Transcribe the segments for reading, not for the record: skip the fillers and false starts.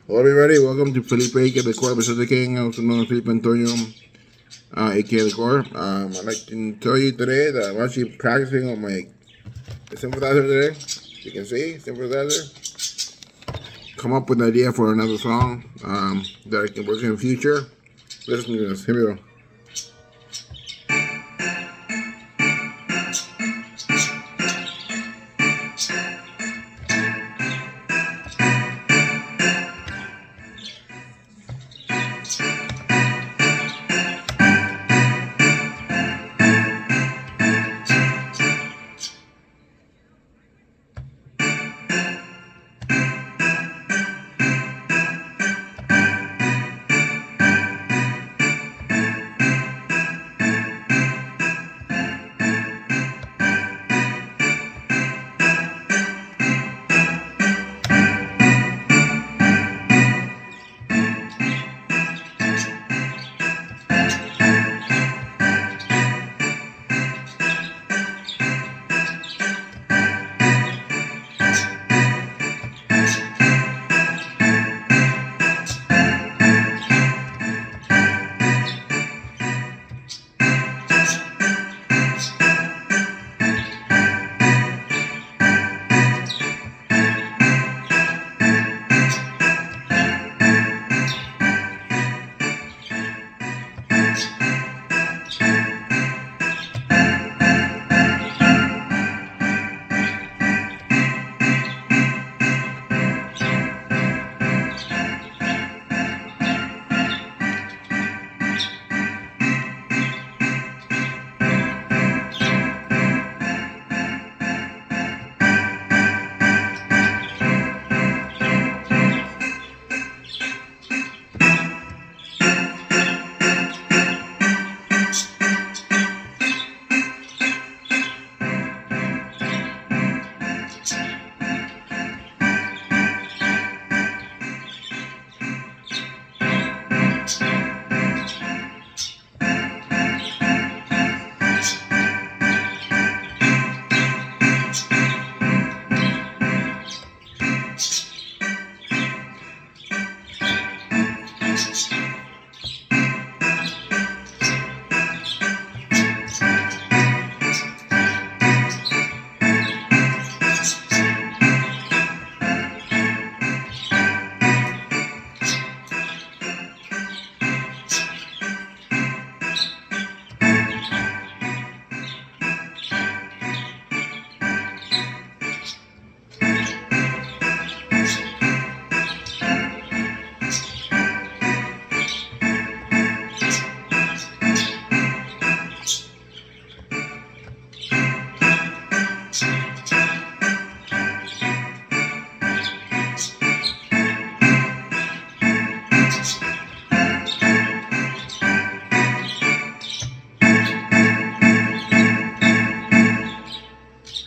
Hello everybody, welcome to Felipe Aka the Core, Mr. the King, also known as Felipe Antonio Aka the Core. I'd like to tell you today that I'm actually practicing on my synthesizer today. You can see, synthesizer. Come up with an idea for another song that I can work in the future. Listen to this, here we go.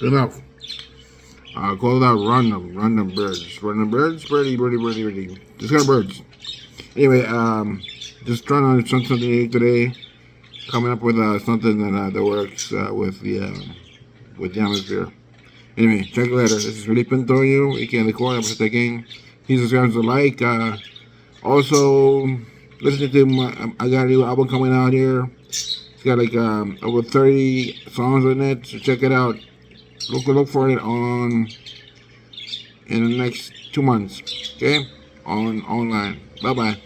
Enough. Call that random birds, birdie. Just got birds. Anyway, just trying to do something today, coming up with something that works with the atmosphere. Anyway, check it later. This is Felipe Antonio, Aka the Core, I'm taking. Please subscribe to like. Also, listen to I got a new album coming out here. It's got like over 30 songs on it, so check it out. Look for it in the next 2 months. Okay, online. Bye bye.